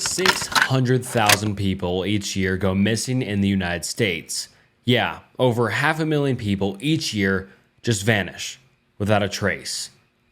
600,000 people each year go missing in the United States. Yeah, over 500,000 people each year just vanish without a trace.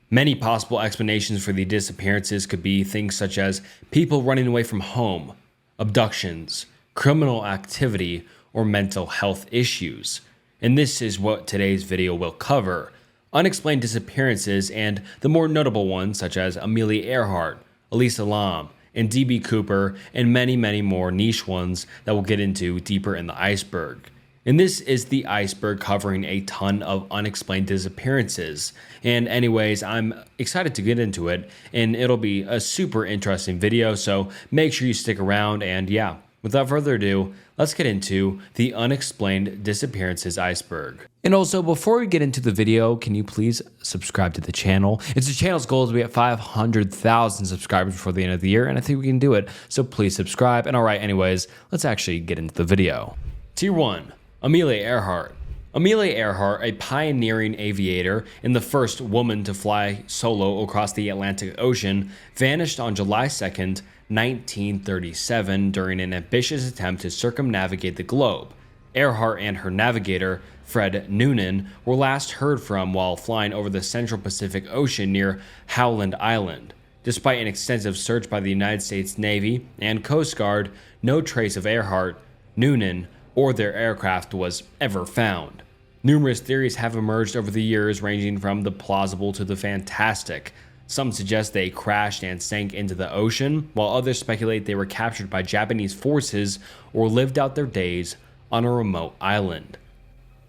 Many possible explanations for the disappearances could be things such as people running away from home, abductions, criminal activity, or mental health issues. And this is what today's video will cover: unexplained disappearances and the more notable ones such as Amelia Earhart, Elisa Lam, and D.B. Cooper, and many more niche ones that we'll get into deeper in the iceberg. And this is the iceberg covering a ton of unexplained disappearances. And anyways, I'm excited to get into it, and it'll be a super interesting video, so make sure you stick around. And yeah, without further ado, let's get into the unexplained disappearances iceberg. And also, before we get into the video, can you please subscribe to the channel? It's the channel's goal to be at 500,000 subscribers before the end of the year, and I think we can do it, so please subscribe. And alright, anyways, let's actually get into the video. Tier 1. Amelia Earhart. Amelia Earhart, a pioneering aviator and the first woman to fly solo across the Atlantic Ocean, vanished on July 2nd, 1937 during an ambitious attempt to circumnavigate the globe. Earhart and her navigator, Fred Noonan, were last heard from while flying over the Central Pacific Ocean near Howland Island. Despite an extensive search by the United States Navy and Coast Guard, no trace of Earhart, Noonan, or their aircraft was ever found. Numerous theories have emerged over the years, ranging from the plausible to the fantastic. Some suggest they crashed and sank into the ocean, while others speculate they were captured by Japanese forces or lived out their days on a remote island.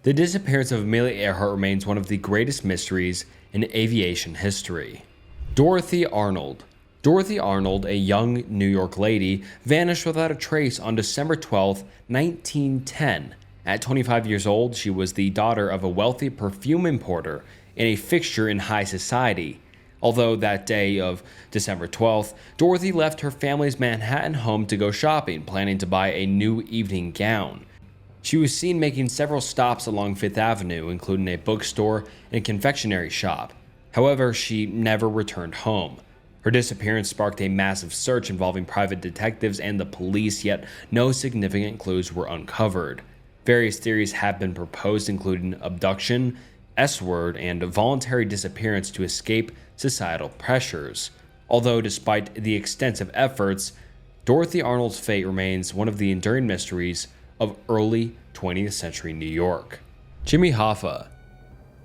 The disappearance of Amelia Earhart remains one of the greatest mysteries in aviation history. Dorothy Arnold. Dorothy Arnold, a young New York lady, vanished without a trace on December 12, 1910. At 25 years old, she was the daughter of a wealthy perfume importer and a fixture in high society. Although that day of December 12th, Dorothy left her family's Manhattan home to go shopping, planning to buy a new evening gown. She was seen making several stops along Fifth Avenue, including a bookstore and confectionery shop. However, she never returned home. Her disappearance sparked a massive search involving private detectives and the police, yet no significant clues were uncovered. Various theories have been proposed, including abduction, S-word, and voluntary disappearance to escape societal pressures. Although despite the extensive efforts, Dorothy Arnold's fate remains one of the enduring mysteries of early 20th century New York. Jimmy Hoffa.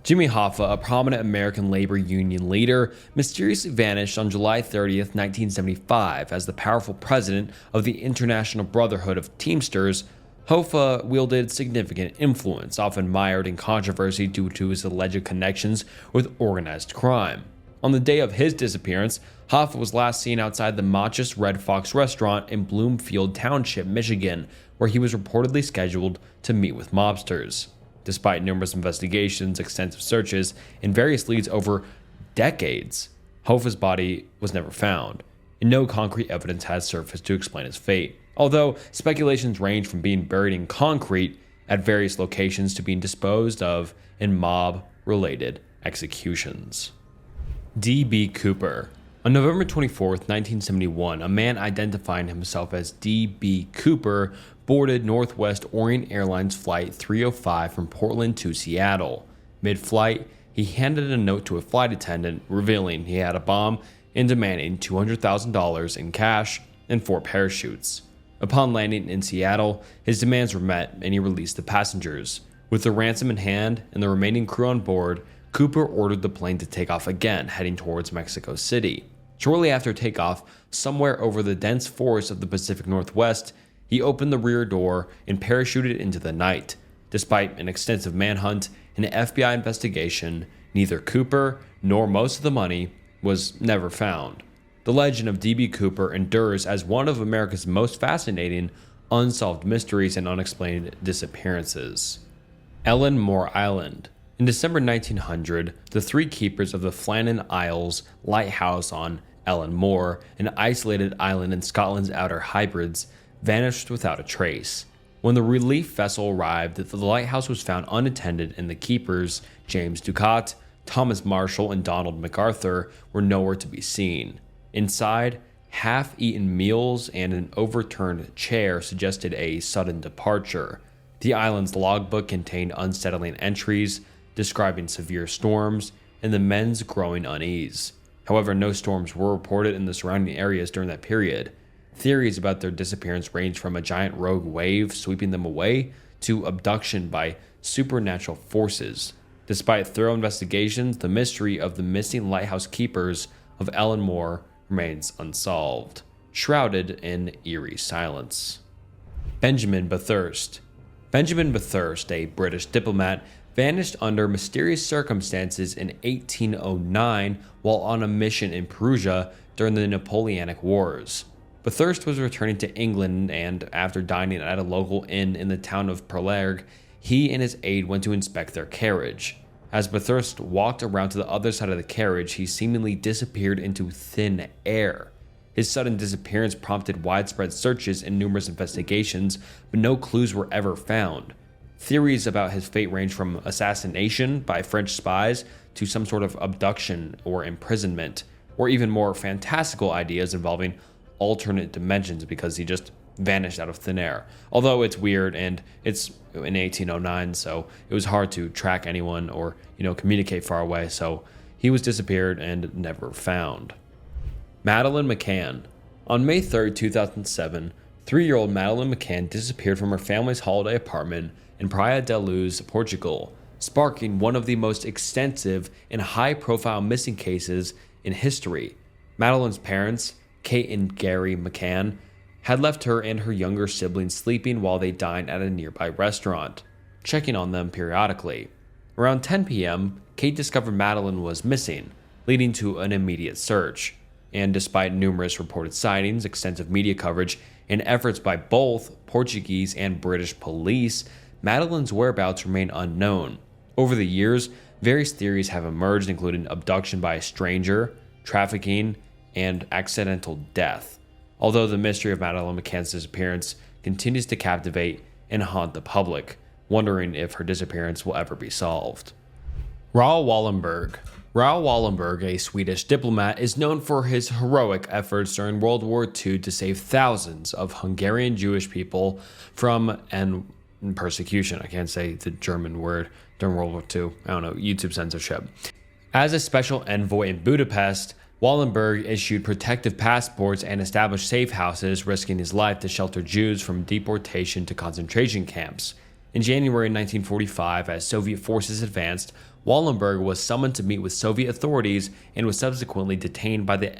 Jimmy Hoffa, a prominent American labor union leader, mysteriously vanished on July 30th, 1975 as the powerful president of the International Brotherhood of Teamsters. Hoffa wielded significant influence, often mired in controversy due to his alleged connections with organized crime. On the day of his disappearance, Hoffa was last seen outside the Machus Red Fox restaurant in Bloomfield Township, Michigan, where he was reportedly scheduled to meet with mobsters. Despite numerous investigations, extensive searches, and various leads over decades, Hoffa's body was never found, and no concrete evidence has surfaced to explain his fate. Although speculations range from being buried in concrete at various locations to being disposed of in mob-related executions. D.B. Cooper. On November 24, 1971, a man identifying himself as D.B. Cooper boarded Northwest Orient Airlines Flight 305 from Portland to Seattle. Mid-flight, he handed a note to a flight attendant revealing he had a bomb and demanding $200,000 in cash and 4 parachutes. Upon landing in Seattle, his demands were met and he released the passengers. With the ransom in hand and the remaining crew on board, Cooper ordered the plane to take off again, heading towards Mexico City. Shortly after takeoff, somewhere over the dense forest of the Pacific Northwest, he opened the rear door and parachuted into the night. Despite an extensive manhunt and an FBI investigation, neither Cooper nor most of the money was never found. The legend of D.B. Cooper endures as one of America's most fascinating unsolved mysteries and unexplained disappearances. Ellen More Island. In December 1900, the 3 keepers of the Flannan Isles lighthouse on Ellen More, an isolated island in Scotland's Outer Hebrides, vanished without a trace. When the relief vessel arrived, the lighthouse was found unattended and the keepers, James Ducat, Thomas Marshall, and Donald MacArthur, were nowhere to be seen. Inside, half-eaten meals and an overturned chair suggested a sudden departure. The island's logbook contained unsettling entries describing severe storms and the men's growing unease. However, no storms were reported in the surrounding areas during that period. Theories about their disappearance ranged from a giant rogue wave sweeping them away to abduction by supernatural forces. Despite thorough investigations, the mystery of the missing lighthouse keepers of Ellenmore remains unsolved, shrouded in eerie silence. Benjamin Bathurst. Benjamin Bathurst, a British diplomat, vanished under mysterious circumstances in 1809 while on a mission in Prussia during the Napoleonic Wars. Bathurst was returning to England, and after dining at a local inn in the town of Perlerg, he and his aide went to inspect their carriage. As Bathurst walked around to the other side of the carriage, he seemingly disappeared into thin air. His sudden disappearance prompted widespread searches and numerous investigations, but no clues were ever found. Theories about his fate range from assassination by French spies to some sort of abduction or imprisonment, or even more fantastical ideas involving alternate dimensions because he just vanished out of thin air. Although it's weird and it's in 1809, so it was hard to track anyone or, communicate far away, so he was disappeared and never found. Madeline McCann. On May 3, 2007, 3-year-old Madeline McCann disappeared from her family's holiday apartment in Praia da Luz, Portugal, sparking one of the most extensive and high-profile missing cases in history. Madeline's parents, Kate and Gary McCann, had left her and her younger siblings sleeping while they dined at a nearby restaurant, checking on them periodically. Around 10 p.m., Kate discovered Madeline was missing, leading to an immediate search. And despite numerous reported sightings, extensive media coverage, and efforts by both Portuguese and British police, Madeline's whereabouts remain unknown. Over the years, various theories have emerged, including abduction by a stranger, trafficking, and accidental death. Although the mystery of Madeline McCann's disappearance continues to captivate and haunt the public, wondering if her disappearance will ever be solved. Raoul Wallenberg. Raoul Wallenberg, a Swedish diplomat, is known for his heroic efforts during World War II to save thousands of Hungarian Jewish people from persecution. I can't say the German word during World War II. I don't know, YouTube censorship. As a special envoy in Budapest, Wallenberg issued protective passports and established safe houses, risking his life to shelter Jews from deportation to concentration camps. In January 1945, as Soviet forces advanced, Wallenberg was summoned to meet with Soviet authorities and was subsequently detained by the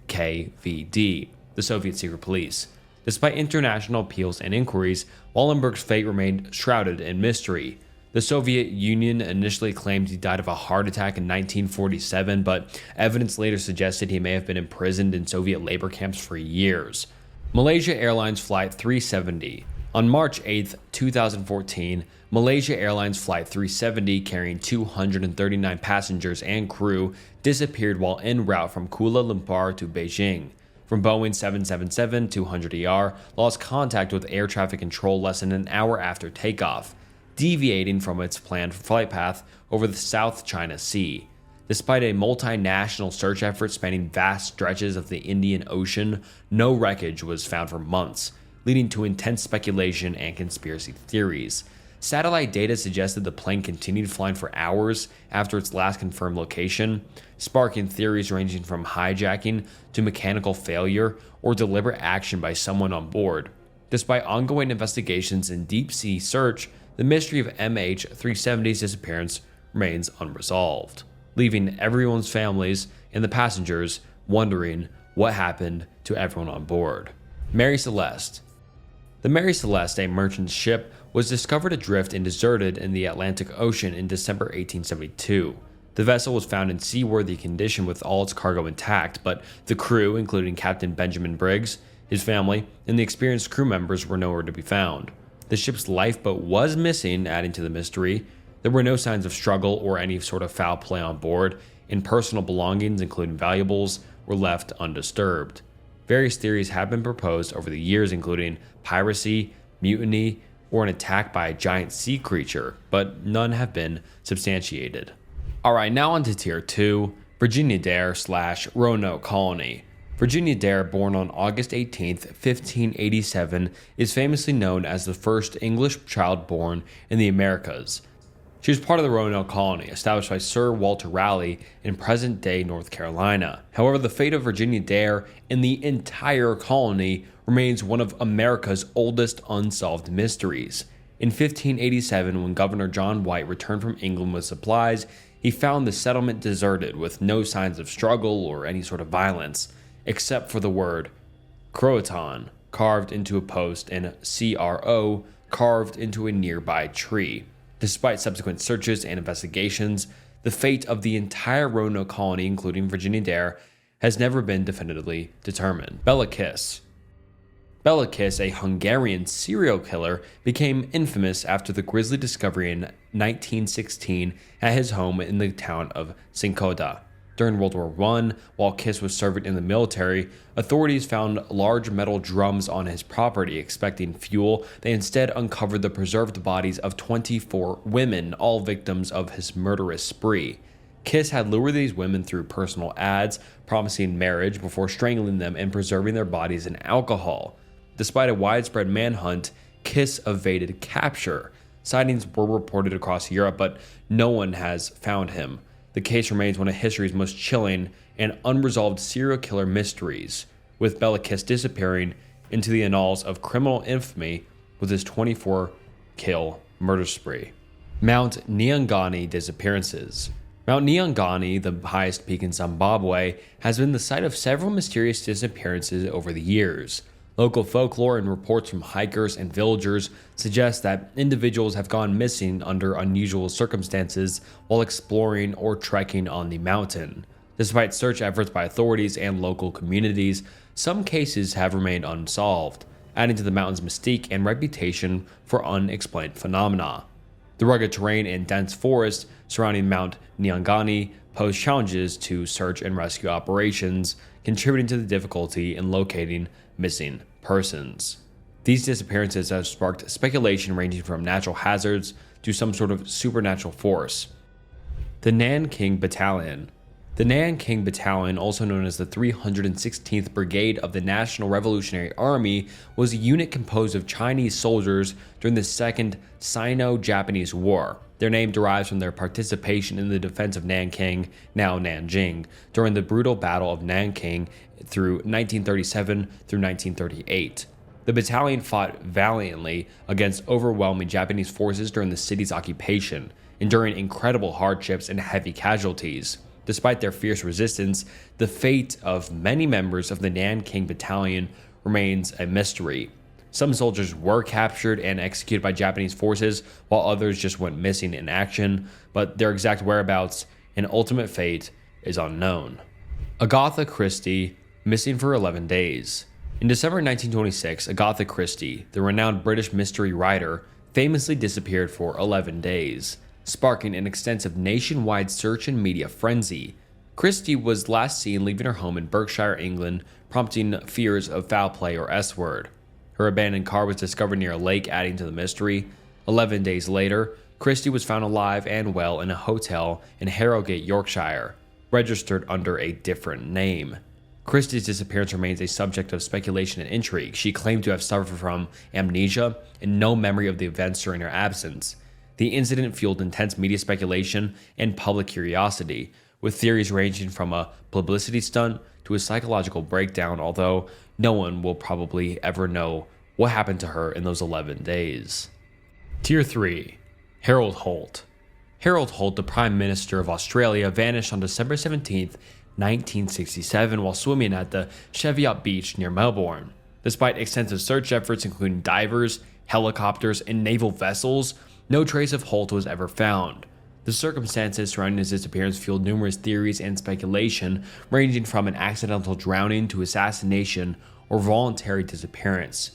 NKVD, the Soviet secret police. Despite international appeals and inquiries, Wallenberg's fate remained shrouded in mystery. The Soviet Union initially claimed he died of a heart attack in 1947, but evidence later suggested he may have been imprisoned in Soviet labor camps for years. Malaysia Airlines Flight 370. On March 8, 2014, Malaysia Airlines Flight 370, carrying 239 passengers and crew, disappeared while en route from Kuala Lumpur to Beijing. From Boeing 777-200ER, lost contact with air traffic control less than an hour after takeoff, deviating from its planned flight path over the South China Sea. Despite a multinational search effort spanning vast stretches of the Indian Ocean, no wreckage was found for months, leading to intense speculation and conspiracy theories. Satellite data suggested the plane continued flying for hours after its last confirmed location, sparking theories ranging from hijacking to mechanical failure or deliberate action by someone on board. Despite ongoing investigations and deep-sea search, the mystery of MH370's disappearance remains unresolved, leaving everyone's families and the passengers wondering what happened to everyone on board. Mary Celeste. The Mary Celeste, a merchant ship, was discovered adrift and deserted in the Atlantic Ocean in December 1872. The vessel was found in seaworthy condition with all its cargo intact, but the crew, including Captain Benjamin Briggs, his family, and the experienced crew members were nowhere to be found. The ship's lifeboat was missing, adding to the mystery. There were no signs of struggle or any sort of foul play on board, and personal belongings, including valuables, were left undisturbed. Various theories have been proposed over the years, including piracy, mutiny, or an attack by a giant sea creature, but none have been substantiated. Alright, now on to Tier 2, Virginia Dare / Roanoke Colony. Virginia Dare, born on August 18, 1587, is famously known as the first English child born in the Americas. She was part of the Roanoke Colony, established by Sir Walter Raleigh in present-day North Carolina. However, the fate of Virginia Dare and the entire colony remains one of America's oldest unsolved mysteries. In 1587, when Governor John White returned from England with supplies, he found the settlement deserted with no signs of struggle or any sort of violence, except for the word Croatan carved into a post and CRO carved into a nearby tree. Despite subsequent searches and investigations, the fate of the entire Roanoke colony, including Virginia Dare, has never been definitively determined. Bela Kiss. Bela Kiss, a Hungarian serial killer, became infamous after the grisly discovery in 1916 at his home in the town of Cincoda. During World War I, while Kiss was serving in the military, authorities found large metal drums on his property. Expecting fuel, they instead uncovered the preserved bodies of 24 women, all victims of his murderous spree. Kiss had lured these women through personal ads, promising marriage before strangling them and preserving their bodies in alcohol. Despite a widespread manhunt, Kiss evaded capture. Sightings were reported across Europe, but no one has found him. The case remains one of history's most chilling and unresolved serial killer mysteries, with Bela Kiss disappearing into the annals of criminal infamy with his 24-kill murder spree. Mount Nyangani Disappearances. Mount Nyangani, the highest peak in Zimbabwe, has been the site of several mysterious disappearances over the years. Local folklore and reports from hikers and villagers suggest that individuals have gone missing under unusual circumstances while exploring or trekking on the mountain. Despite search efforts by authorities and local communities, some cases have remained unsolved, adding to the mountain's mystique and reputation for unexplained phenomena. The rugged terrain and dense forest surrounding Mount Nyangani pose challenges to search and rescue operations, contributing to the difficulty in locating missing persons. These disappearances have sparked speculation ranging from natural hazards to some sort of supernatural force. The Nan King Battalion. The Nan King Battalion, also known as the 316th Brigade of the National Revolutionary Army, was a unit composed of Chinese soldiers during the Second Sino-Japanese War. Their name derives from their participation in the defense of Nanking, now Nanjing, during the brutal Battle of Nanking through 1937 through 1938. The battalion fought valiantly against overwhelming Japanese forces during the city's occupation, enduring incredible hardships and heavy casualties. Despite their fierce resistance, the fate of many members of the Nan King Battalion remains a mystery. Some soldiers were captured and executed by Japanese forces, while others just went missing in action, but their exact whereabouts and ultimate fate is unknown. Agatha Christie, missing for 11 days. In December 1926, Agatha Christie, the renowned British mystery writer, famously disappeared for 11 days, sparking an extensive nationwide search and media frenzy. Christie was last seen leaving her home in Berkshire, England, prompting fears of foul play or S-word. Her abandoned car was discovered near a lake, adding to the mystery. 11 days later, Christie was found alive and well in a hotel in Harrogate, Yorkshire, registered under a different name. Christie's disappearance remains a subject of speculation and intrigue. She claimed to have suffered from amnesia and no memory of the events during her absence. The incident fueled intense media speculation and public curiosity, with theories ranging from a publicity stunt to a psychological breakdown, although no one will probably ever know what happened to her in those 11 days. Tier 3. Harold Holt. Harold Holt, the Prime Minister of Australia, vanished on December 17, 1967, while swimming at the Cheviot Beach near Melbourne. Despite extensive search efforts, including divers, helicopters, and naval vessels, no trace of Holt was ever found. The circumstances surrounding his disappearance fueled numerous theories and speculation, ranging from an accidental drowning to assassination or voluntary disappearance.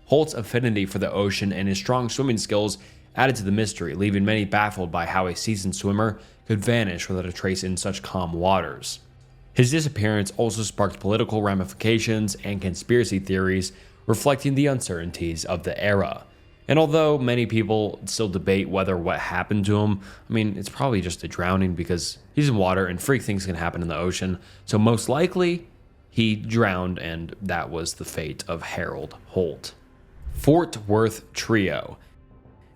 Holt's affinity for the ocean and his strong swimming skills added to the mystery, leaving many baffled by how a seasoned swimmer could vanish without a trace in such calm waters. His disappearance also sparked political ramifications and conspiracy theories, reflecting the uncertainties of the era. And although many people still debate whether what happened to him, it's probably just a drowning because he's in water and freak things can happen in the ocean. So most likely, He drowned, and that was the fate of Harold Holt. Fort Worth Trio.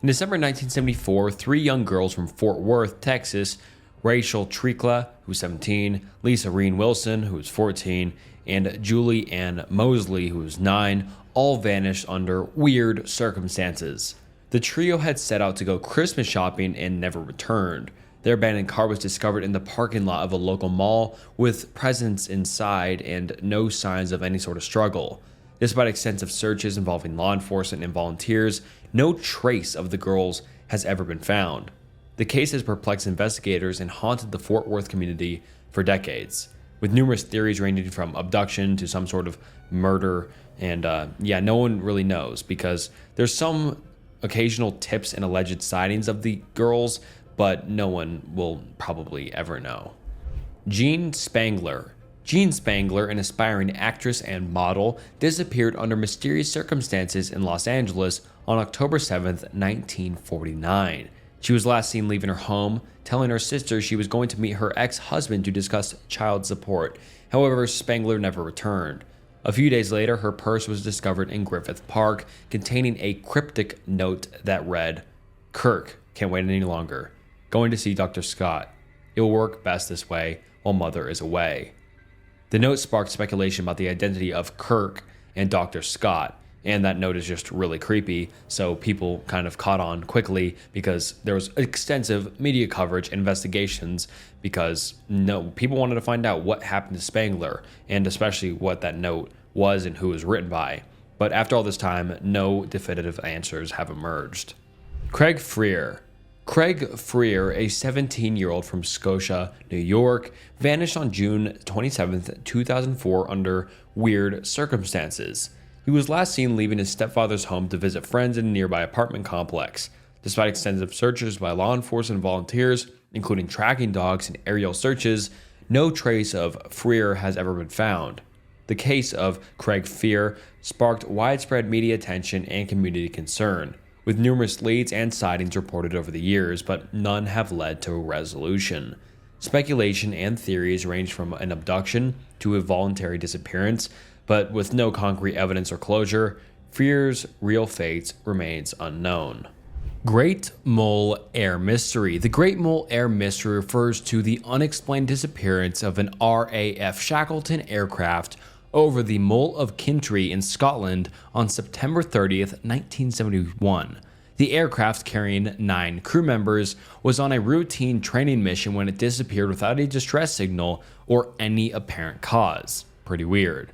In December 1974, 3 young girls from Fort Worth, Texas, Rachel Tricla, who was 17, Lisa Reen Wilson, who was 14, and Julie Ann Mosley, who was 9, all vanished under weird circumstances. The trio had set out to go Christmas shopping and never returned. Their abandoned car was discovered in the parking lot of a local mall with presents inside and no signs of any sort of struggle. Despite extensive searches involving law enforcement and volunteers, no trace of the girls has ever been found. The case has perplexed investigators and haunted the Fort Worth community for decades, with numerous theories ranging from abduction to some sort of murder. And no one really knows, because there's some occasional tips and alleged sightings of the girls, but no one will probably ever know. Jean Spangler. Jean Spangler, an aspiring actress and model, disappeared under mysterious circumstances in Los Angeles on October 7, 1949. She was last seen leaving her home, telling her sister she was going to meet her ex-husband to discuss child support. However, Spangler never returned. A few days later, her purse was discovered in Griffith Park, containing a cryptic note that read, "Kirk, can't wait any longer. Going to see Dr. Scott. It will work best this way while Mother is away." The note sparked speculation about the identity of Kirk and Dr. Scott, and that note is just really creepy, so people kind of caught on quickly because there was extensive media coverage and investigations, because people wanted to find out what happened to Spangler, and especially what that note was and who it was written by. But after all this time, no definitive answers have emerged. Craig Freer. Craig Freer, a 17-year-old from Scotia, New York, vanished on June 27, 2004 under weird circumstances. He was last seen leaving his stepfather's home to visit friends in a nearby apartment complex. Despite extensive searches by law enforcement and volunteers, including tracking dogs and aerial searches, no trace of Freer has ever been found. The case of Craig Freer sparked widespread media attention and community concern, with numerous leads and sightings reported over the years, but none have led to a resolution. Speculation and theories range from an abduction to a voluntary disappearance, but with no concrete evidence or closure, Freer's real fate remains unknown. Great Mole Air Mystery. The Great Mole Air Mystery refers to the unexplained disappearance of an RAF Shackleton aircraft over the Mole of Kintry in Scotland on September 30th, 1971. The aircraft, carrying 9 crew members, was on a routine training mission when it disappeared without a distress signal or any apparent cause. Pretty weird.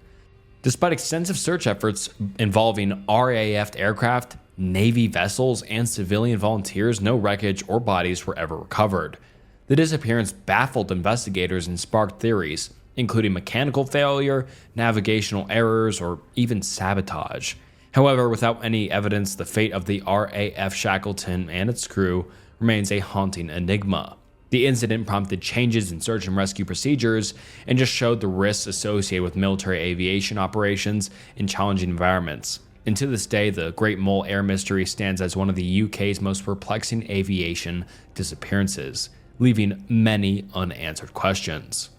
Despite extensive search efforts involving RAF aircraft, Navy vessels, and civilian volunteers, no wreckage or bodies were ever recovered. The disappearance baffled investigators and sparked theories, including mechanical failure, navigational errors, or even sabotage. However, without any evidence, the fate of the RAF Shackleton and its crew remains a haunting enigma. The incident prompted changes in search and rescue procedures and just showed the risks associated with military aviation operations in challenging environments. And to this day, the Great Mole Air Mystery stands as one of the UK's most perplexing aviation disappearances, leaving many unanswered questions.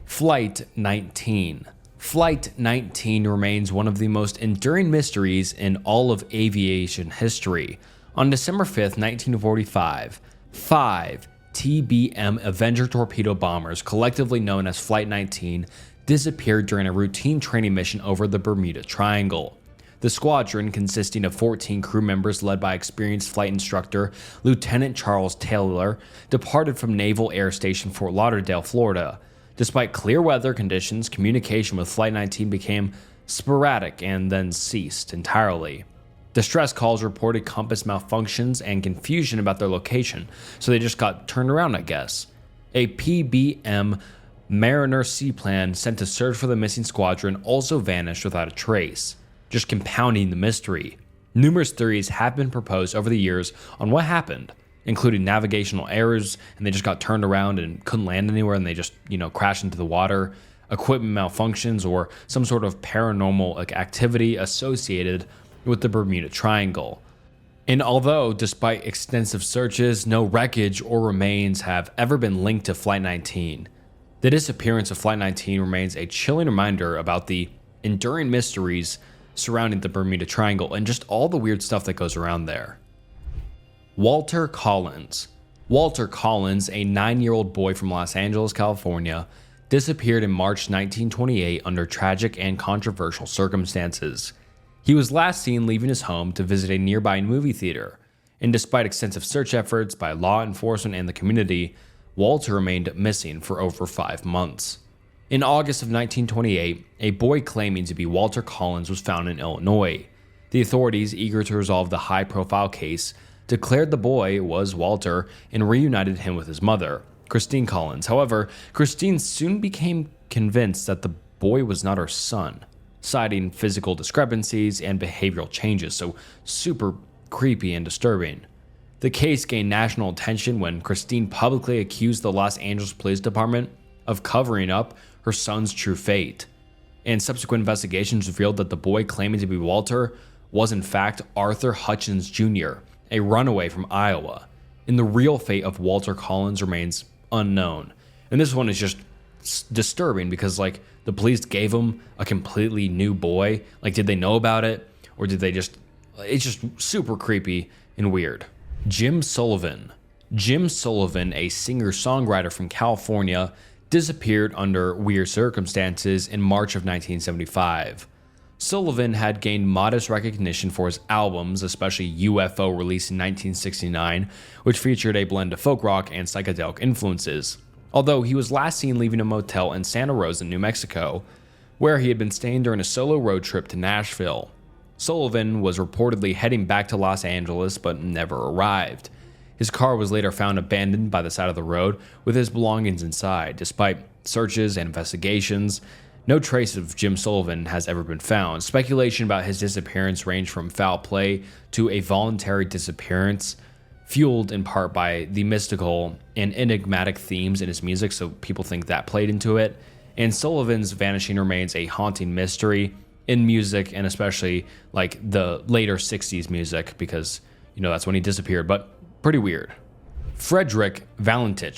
Flight 19. Flight 19 remains one of the most enduring mysteries in all of aviation history. On December 5th, 1945, 5 TBM Avenger torpedo bombers, collectively known as Flight 19, disappeared during a routine training mission over the Bermuda Triangle. The squadron, consisting of 14 crew members led by experienced flight instructor Lieutenant Charles Taylor, departed from Naval Air Station Fort Lauderdale, Florida. Despite clear weather conditions, communication with Flight 19 became sporadic and then ceased entirely. Distress calls reported compass malfunctions and confusion about their location, so they just got turned around, I guess. A PBM Mariner seaplane sent to search for the missing squadron also vanished without a trace, just compounding the mystery. Numerous theories have been proposed over the years on what happened, including navigational errors, and they just got turned around and couldn't land anywhere, and they just, crashed into the water, equipment malfunctions, or some sort of paranormal activity associated with the Bermuda Triangle. And although, despite extensive searches, no wreckage or remains have ever been linked to Flight 19, The disappearance of Flight 19 remains a chilling reminder about the enduring mysteries surrounding the Bermuda Triangle and just all the weird stuff that goes around there. Walter Collins. Walter Collins, a 9-year-old boy from Los Angeles, California, disappeared in March 1928 under tragic and controversial circumstances. He was last seen leaving his home to visit a nearby movie theater, and despite extensive search efforts by law enforcement and the community, Walter remained missing for over 5 months. In August of 1928, a boy claiming to be Walter Collins was found in Illinois. The authorities, eager to resolve the high-profile case, declared the boy was Walter and reunited him with his mother, Christine Collins. However, Christine soon became convinced that the boy was not her son, citing physical discrepancies and behavioral changes, so super creepy and disturbing. The case gained national attention when Christine publicly accused the Los Angeles Police Department of covering up her son's true fate. And subsequent investigations revealed that the boy claiming to be Walter was in fact Arthur Hutchins Jr., a runaway from Iowa. And the real fate of Walter Collins remains unknown. And this one is just disturbing because, like, the police gave him a completely new boy. Like, did they know about it? Or did they just... It's just super creepy and weird. Jim Sullivan. Jim Sullivan, a singer-songwriter from California, disappeared under weird circumstances in March of 1975. Sullivan had gained modest recognition for his albums, especially UFO, released in 1969, which featured a blend of folk rock and psychedelic influences, although he was last seen leaving a motel in Santa Rosa, New Mexico, where he had been staying during a solo road trip to Nashville. Sullivan was reportedly heading back to Los Angeles but never arrived. His car was later found abandoned by the side of the road with his belongings inside. Despite searches and investigations, no trace of Jim Sullivan has ever been found. Speculation about his disappearance ranged from foul play to a voluntary disappearance, fueled in part by the mystical and enigmatic themes in his music, so people think that played into it. And Sullivan's vanishing remains a haunting mystery in music, and especially like the later 60s music, because, you know, that's when he disappeared, but pretty weird. Frederick Valentine.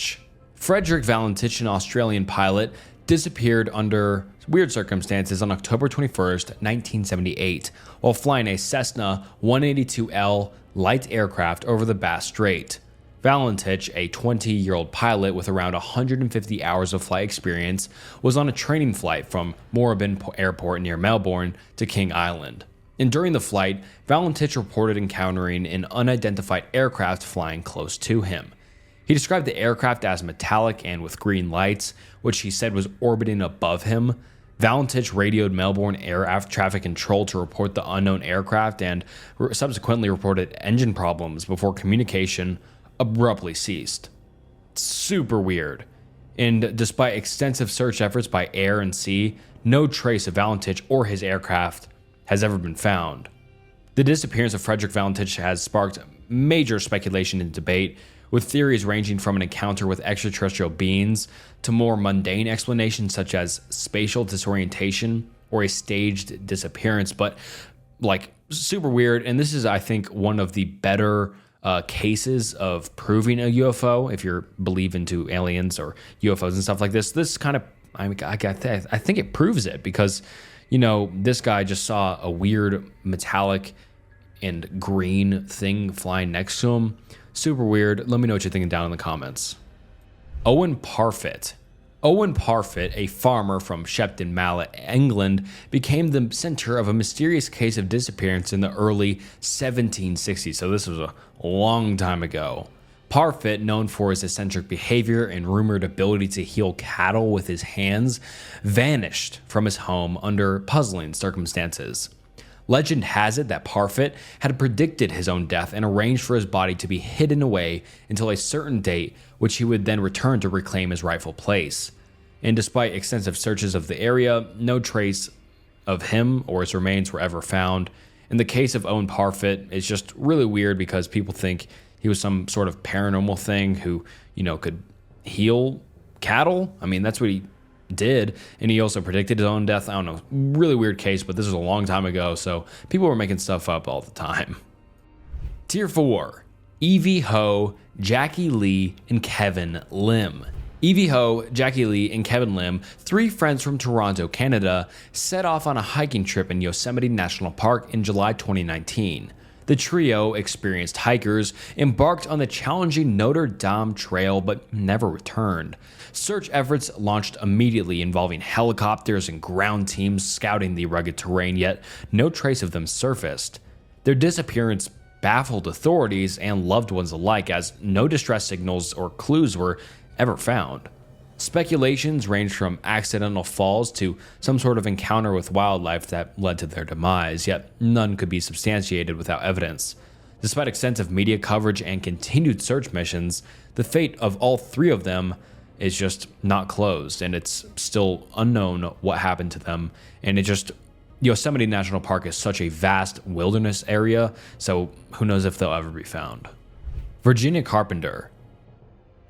Frederick Valentine, an Australian pilot, disappeared under weird circumstances on October 21st, 1978, while flying a Cessna 182L light aircraft over the Bass Strait. Valentine, a 20-year-old pilot with around 150 hours of flight experience, was on a training flight from Moorabbin Airport near Melbourne to King Island. And during the flight, Valentine reported encountering an unidentified aircraft flying close to him. He described the aircraft as metallic and with green lights, which he said was orbiting above him. Valentine radioed Melbourne Air Traffic Control to report the unknown aircraft and subsequently reported engine problems before communication abruptly ceased. Super weird. And despite extensive search efforts by air and sea, no trace of Valentine or his aircraft has ever been found. The disappearance of Frederick Valentine has sparked major speculation and debate, with theories ranging from an encounter with extraterrestrial beings to more mundane explanations such as spatial disorientation or a staged disappearance, but like super weird. And this is, I think, one of the better cases of proving a UFO, if you're believe into aliens or UFOs and stuff like this. This kind of, I think it proves it, because, you know, this guy just saw a weird metallic and green thing flying next to him. Super weird. Let me know what you're thinking down in the comments. Owen Parfit. Owen Parfit, a farmer from Shepton Mallet, England, became the center of a mysterious case of disappearance in the early 1760s. So this was a long time ago. Parfit, known for his eccentric behavior and rumored ability to heal cattle with his hands, vanished from his home under puzzling circumstances. Legend has it that Parfit had predicted his own death and arranged for his body to be hidden away until a certain date, which he would then return to reclaim his rightful place. And despite extensive searches of the area, no trace of him or his remains were ever found. In the case of Owen Parfit, it's just really weird because people think he was some sort of paranormal thing who, you know, could heal cattle. I mean, that's what he did, and he also predicted his own death. I don't know, really weird case, but this was a long time ago, so people were making stuff up all the time. Tier 4, Evie Ho, Jackie Lee, and Kevin Lim. Evie Ho, Jackie Lee, and Kevin Lim, 3 friends from Toronto, Canada, set off on a hiking trip in Yosemite National Park in July 2019. The trio, experienced hikers, embarked on the challenging Notre Dame Trail but never returned. Search efforts launched immediately, involving helicopters and ground teams scouting the rugged terrain, yet no trace of them surfaced. Their disappearance baffled authorities and loved ones alike, as no distress signals or clues were ever found. Speculations ranged from accidental falls to some sort of encounter with wildlife that led to their demise, yet none could be substantiated without evidence. Despite extensive media coverage and continued search missions, the fate of all 3 of them is just not closed, and it's still unknown what happened to them. And Yosemite National Park is such a vast wilderness area, so who knows if they'll ever be found. Virginia Carpenter,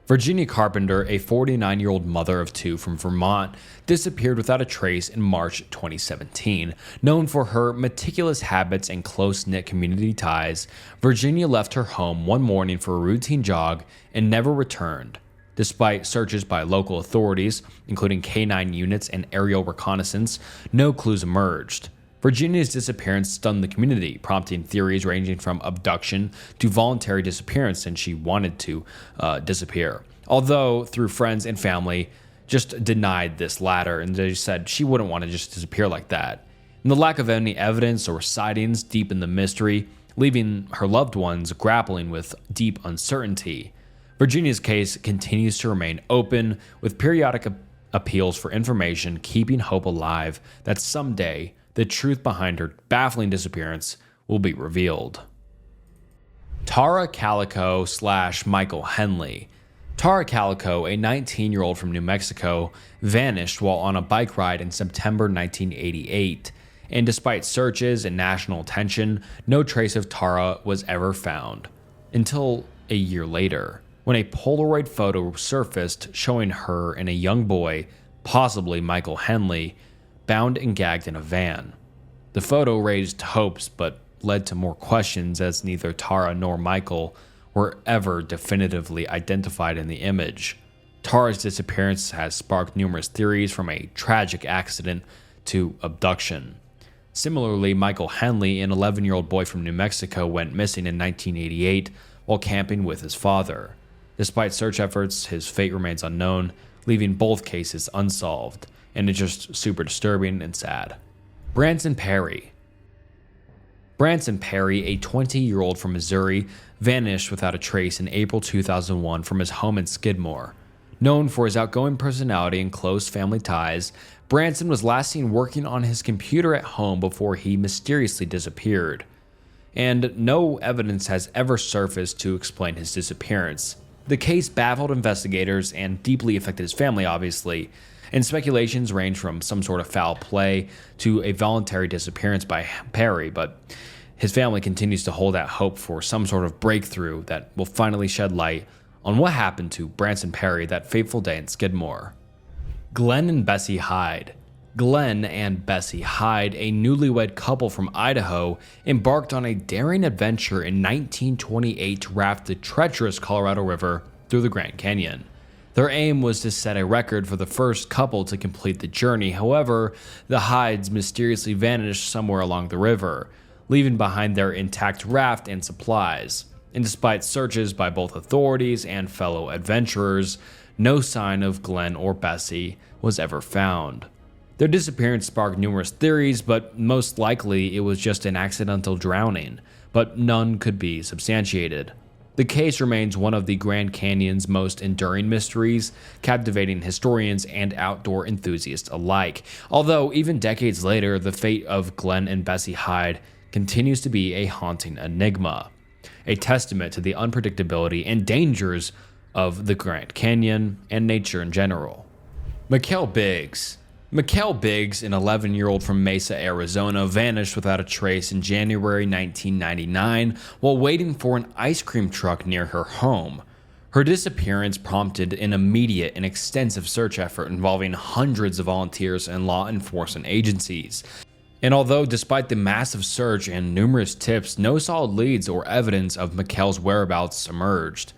a 49-year-old mother of 2 from Vermont, disappeared without a trace in March 2017. Known for her meticulous habits and close-knit community ties, Virginia left her home one morning for a routine jog and never returned. Despite searches by local authorities, including K-9 units and aerial reconnaissance, no clues emerged. Virginia's disappearance stunned the community, prompting theories ranging from abduction to voluntary disappearance since she wanted to disappear. Although, through friends and family, just denied this latter, and they said she wouldn't want to just disappear like that. And the lack of any evidence or sightings deepened the mystery, leaving her loved ones grappling with deep uncertainty. Virginia's case continues to remain open, with periodic appeals for information keeping hope alive that someday the truth behind her baffling disappearance will be revealed. Tara Calico / Michael Henley. Tara Calico, a 19-year-old from New Mexico, vanished while on a bike ride in September 1988, and despite searches and national attention, no trace of Tara was ever found. Until a year later, when a Polaroid photo surfaced showing her and a young boy, possibly Michael Henley, bound and gagged in a van. The photo raised hopes but led to more questions, as neither Tara nor Michael were ever definitively identified in the image. Tara's disappearance has sparked numerous theories, from a tragic accident to abduction. Similarly, Michael Henley, an 11-year-old boy from New Mexico, went missing in 1988 while camping with his father. Despite search efforts, his fate remains unknown, leaving both cases unsolved, and it's just super disturbing and sad. Branson Perry, a 20-year-old from Missouri, vanished without a trace in April 2001 from his home in Skidmore. Known for his outgoing personality and close family ties, Branson was last seen working on his computer at home before he mysteriously disappeared. And no evidence has ever surfaced to explain his disappearance. The case baffled investigators and deeply affected his family, obviously, and speculations range from some sort of foul play to a voluntary disappearance by Perry, but his family continues to hold out hope for some sort of breakthrough that will finally shed light on what happened to Branson Perry that fateful day in Skidmore. Glenn and Bessie Hyde, a newlywed couple from Idaho, embarked on a daring adventure in 1928 to raft the treacherous Colorado River through the Grand Canyon. Their aim was to set a record for the first couple to complete the journey. However, the Hydes mysteriously vanished somewhere along the river, leaving behind their intact raft and supplies. And despite searches by both authorities and fellow adventurers, no sign of Glenn or Bessie was ever found. Their disappearance sparked numerous theories, but most likely it was just an accidental drowning, but none could be substantiated. The case remains one of the Grand Canyon's most enduring mysteries, captivating historians and outdoor enthusiasts alike. Although, even decades later, the fate of Glenn and Bessie Hyde continues to be a haunting enigma, a testament to the unpredictability and dangers of the Grand Canyon and nature in general. Mikkel Biggs, an 11-year-old from Mesa, Arizona, vanished without a trace in January 1999 while waiting for an ice cream truck near her home. Her disappearance prompted an immediate and extensive search effort involving hundreds of volunteers and law enforcement agencies. And although despite the massive search and numerous tips, no solid leads or evidence of Mikkel's whereabouts emerged,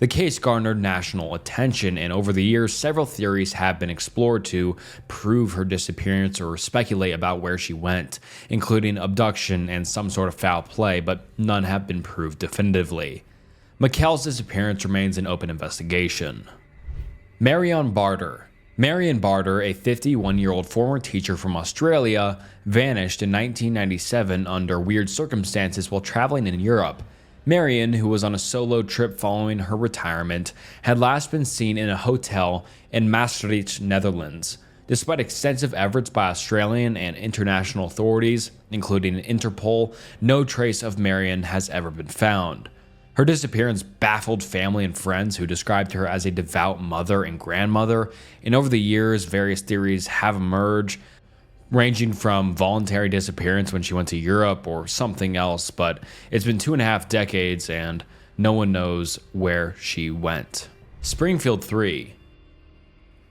The case garnered national attention, and over the years, several theories have been explored to prove her disappearance or speculate about where she went, including abduction and some sort of foul play, but none have been proved definitively. McCall's disappearance remains an open investigation. Marion Barter. Marion Barter, a 51-year-old former teacher from Australia, vanished in 1997 under weird circumstances while traveling in Europe. Marion, who was on a solo trip following her retirement, had last been seen in a hotel in Maastricht, Netherlands. Despite extensive efforts by Australian and international authorities, including Interpol, no trace of Marion has ever been found. Her disappearance baffled family and friends who described her as a devout mother and grandmother, and over the years, various theories have emerged, ranging from voluntary disappearance when she went to Europe or something else, but it's been 2.5 decades and no one knows where she went. Springfield III.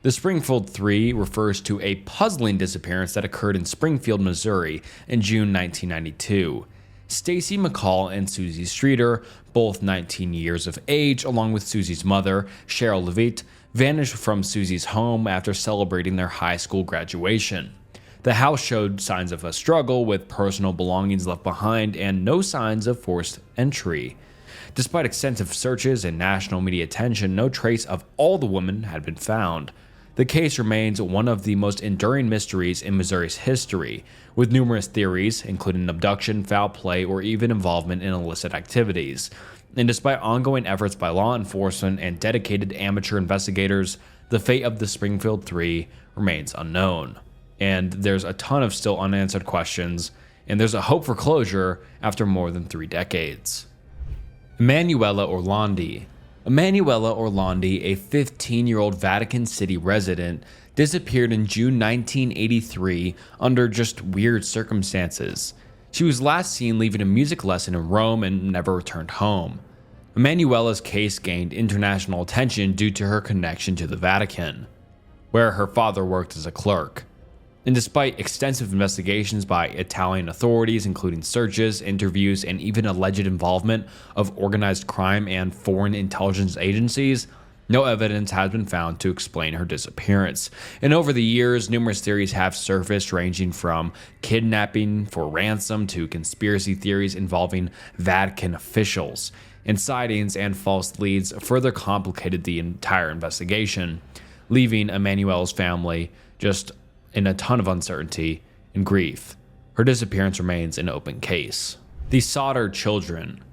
The Springfield III refers to a puzzling disappearance that occurred in Springfield, Missouri in June 1992. Stacy McCall and Susie Streeter, both 19 years of age, along with Susie's mother, Cheryl Levitt, vanished from Susie's home after celebrating their high school graduation. The house showed signs of a struggle with personal belongings left behind and no signs of forced entry. Despite extensive searches and national media attention, no trace of all the women had been found. The case remains one of the most enduring mysteries in Missouri's history, with numerous theories, including abduction, foul play, or even involvement in illicit activities. And despite ongoing efforts by law enforcement and dedicated amateur investigators, the fate of the Springfield III remains unknown. And there's a ton of still unanswered questions, and there's a hope for closure after more than 3 decades. Emmanuela Orlandi. Emmanuela Orlandi, a 15-year-old Vatican City resident, disappeared in June 1983 under just weird circumstances. She was last seen leaving a music lesson in Rome and never returned home. Emmanuela's case gained international attention due to her connection to the Vatican, where her father worked as a clerk. And despite extensive investigations by Italian authorities, including searches, interviews, and even alleged involvement of organized crime and foreign intelligence agencies, no evidence has been found to explain her disappearance. And over the years, numerous theories have surfaced, ranging from kidnapping for ransom to conspiracy theories involving Vatican officials. And sightings and false leads further complicated the entire investigation, leaving Emmanuela's family just in a ton of uncertainty and grief. Her disappearance remains an open case. The Sauter children.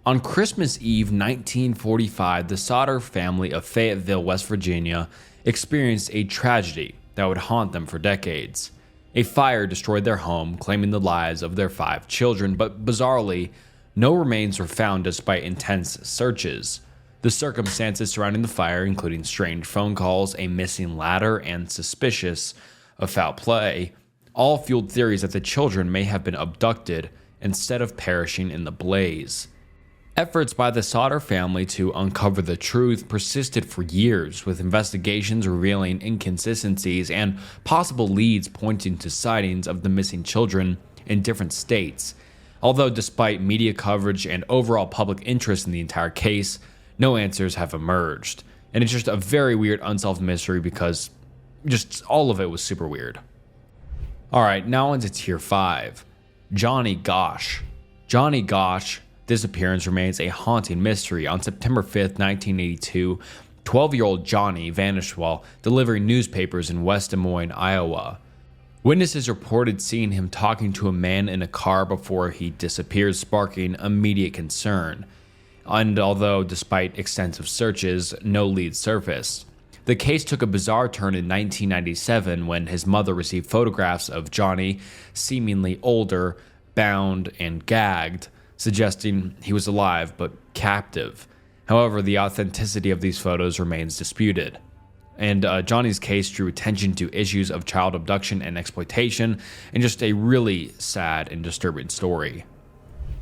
On Christmas Eve 1945, the Sauter family of Fayetteville, West Virginia, experienced a tragedy that would haunt them for decades. A fire destroyed their home, claiming the lives of their 5 children, but bizarrely, no remains were found despite intense searches. The circumstances surrounding the fire, including strange phone calls, a missing ladder, and suspicious of foul play, all fueled theories that the children may have been abducted instead of perishing in the blaze. Efforts by the Sauter family to uncover the truth persisted for years, with investigations revealing inconsistencies and possible leads pointing to sightings of the missing children in different states. Although despite media coverage and overall public interest in the entire case, no answers have emerged, and it's just a very weird unsolved mystery because just all of it was super weird. Alright, now into Tier 5. Johnny Gosch. Johnny Gosch disappearance remains a haunting mystery. On September 5th, 1982, 12-year-old Johnny vanished while delivering newspapers in West Des Moines, Iowa. Witnesses reported seeing him talking to a man in a car before he disappeared, sparking immediate concern. And although, despite extensive searches, no leads surfaced. The case took a bizarre turn in 1997 when his mother received photographs of Johnny, seemingly older, bound, and gagged, suggesting he was alive but captive. However, the authenticity of these photos remains disputed. And Johnny's case drew attention to issues of child abduction and exploitation, and just a really sad and disturbing story.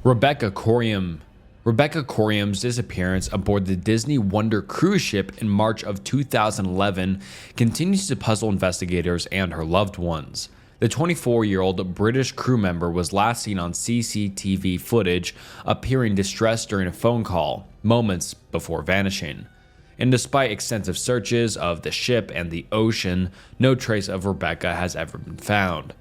Rebecca Corium's disappearance aboard the Disney Wonder cruise ship in March of 2011 continues to puzzle investigators and her loved ones. The 24-year-old British crew member was last seen on CCTV footage appearing distressed during a phone call, moments before vanishing. And despite extensive searches of the ship and the ocean, no trace of Rebecca has ever been found.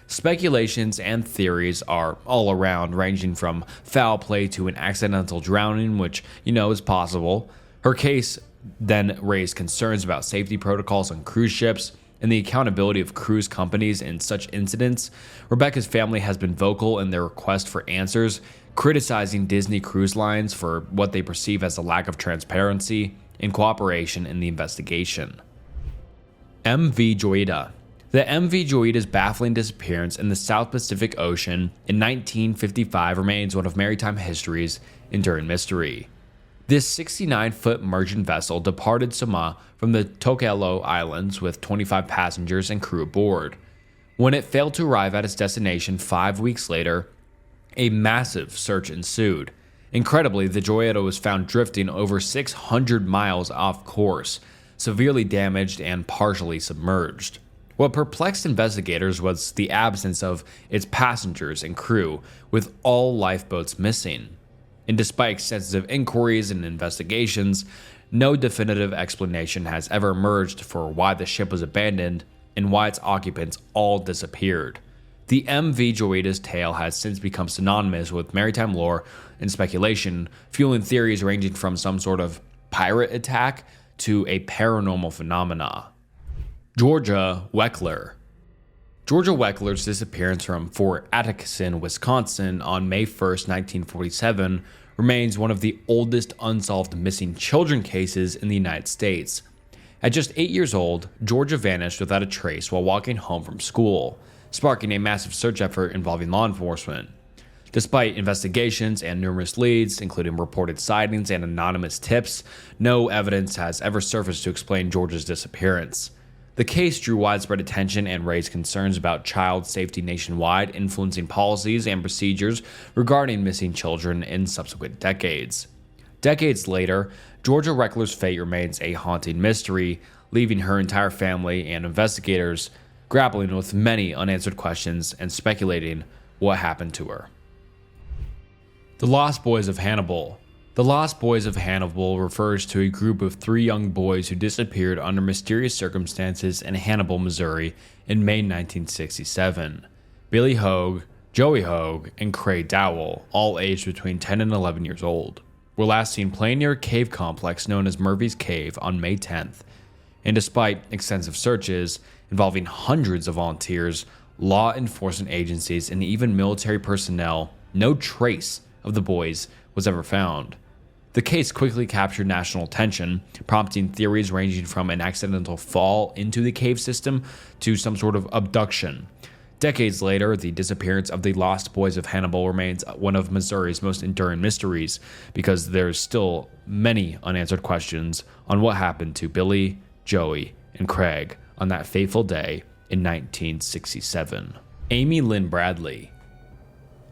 Speculations and theories are all around, ranging from foul play to an accidental drowning, which, is possible. Her case then raised concerns about safety protocols on cruise ships and the accountability of cruise companies in such incidents. Rebecca's family has been vocal in their request for answers, criticizing Disney Cruise Lines for what they perceive as a lack of transparency and cooperation in the investigation. MV Joyita. The MV Joyita's baffling disappearance in the South Pacific Ocean in 1955 remains one of maritime history's enduring mystery. This 69-foot merchant vessel departed Samoa from the Tokelau Islands with 25 passengers and crew aboard. When it failed to arrive at its destination 5 weeks later, a massive search ensued. Incredibly, the Joyita was found drifting over 600 miles off course, severely damaged and partially submerged. What perplexed investigators was the absence of its passengers and crew, with all lifeboats missing. And despite extensive inquiries and investigations, no definitive explanation has ever emerged for why the ship was abandoned and why its occupants all disappeared. The MV Joyita's tale has since become synonymous with maritime lore and speculation, fueling theories ranging from some sort of pirate attack to a paranormal phenomena. Georgia Weckler. Georgia Weckler's disappearance from Fort Atkinson, Wisconsin on May 1, 1947 remains one of the oldest unsolved missing children cases in the United States. At just 8 years old, Georgia vanished without a trace while walking home from school, sparking a massive search effort involving law enforcement. Despite investigations and numerous leads, including reported sightings and anonymous tips, no evidence has ever surfaced to explain Georgia's disappearance. The case drew widespread attention and raised concerns about child safety nationwide, influencing policies and procedures regarding missing children in subsequent decades. Decades later, Georgia Weckler's fate remains a haunting mystery, leaving her entire family and investigators grappling with many unanswered questions and speculating what happened to her. The Lost Boys of Hannibal. The Lost Boys of Hannibal refers to a group of 3 young boys who disappeared under mysterious circumstances in Hannibal, Missouri in May 1967. Billy Hogue, Joey Hogue, and Craig Dowell, all aged between 10 and 11 years old, were last seen playing near a cave complex known as Murphy's Cave on May 10th. And despite extensive searches involving hundreds of volunteers, law enforcement agencies, and even military personnel, no trace of the boys was ever found. The case quickly captured national attention, prompting theories ranging from an accidental fall into the cave system to some sort of abduction. Decades later, the disappearance of the Lost Boys of Hannibal remains one of Missouri's most enduring mysteries because there's still many unanswered questions on what happened to Billy, Joey, and Craig on that fateful day in 1967. Amy Lynn Bradley.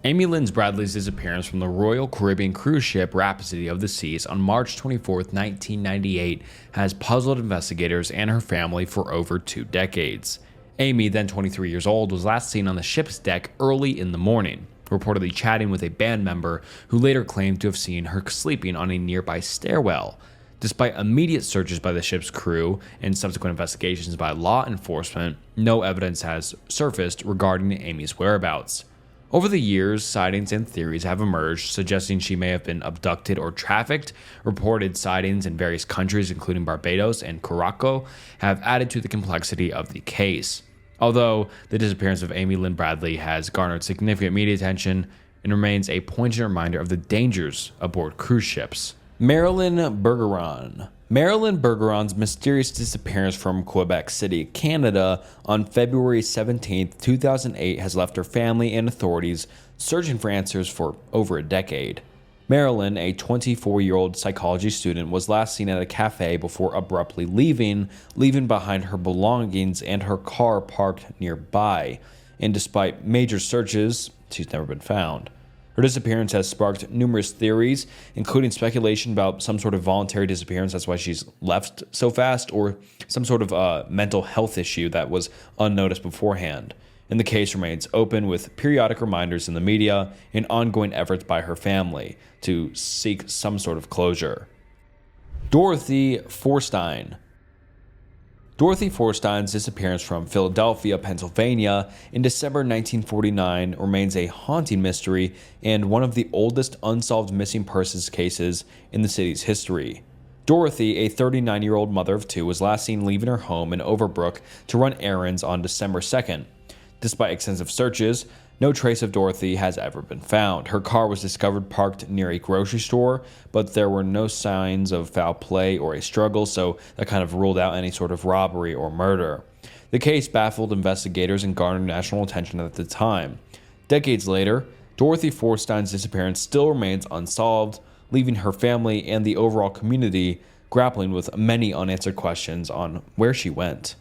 Amy Lynn Bradley's disappearance from the Royal Caribbean cruise ship Rhapsody of the Seas on March 24, 1998 has puzzled investigators and her family for over 2 decades. Amy, then 23 years old, was last seen on the ship's deck early in the morning, reportedly chatting with a band member who later claimed to have seen her sleeping on a nearby stairwell. Despite immediate searches by the ship's crew and subsequent investigations by law enforcement, no evidence has surfaced regarding Amy's whereabouts. Over the years, sightings and theories have emerged suggesting she may have been abducted or trafficked. Reported sightings in various countries, including Barbados and Curacao, have added to the complexity of the case. Although the disappearance of Amy Lynn Bradley has garnered significant media attention and remains a poignant reminder of the dangers aboard cruise ships. Marilyn Bergeron. Marilyn Bergeron's mysterious disappearance from Quebec City, Canada on February 17, 2008 has left her family and authorities searching for answers for over a decade. Marilyn, a 24-year-old psychology student, was last seen at a cafe before abruptly leaving behind her belongings and her car parked nearby. And despite major searches, she's never been found. Her disappearance has sparked numerous theories, including speculation about some sort of voluntary disappearance, that's why she's left so fast, or some sort of mental health issue that was unnoticed beforehand. and the case remains open with periodic reminders in the media and ongoing efforts by her family to seek some sort of closure. Dorothy Forstein. Dorothy Forstein's disappearance from Philadelphia, Pennsylvania in December 1949 remains a haunting mystery and one of the oldest unsolved missing persons cases in the city's history. Dorothy, a 39-year-old mother of two, was last seen leaving her home in Overbrook to run errands on December 2nd. Despite extensive searches, no trace of Dorothy has ever been found. Her car was discovered parked near a grocery store, but there were no signs of foul play or a struggle, so that kind of ruled out any sort of robbery or murder. The case baffled investigators and garnered national attention at the time. Decades later, Dorothy Forstein's disappearance still remains unsolved, leaving her family and the overall community grappling with many unanswered questions on where she went.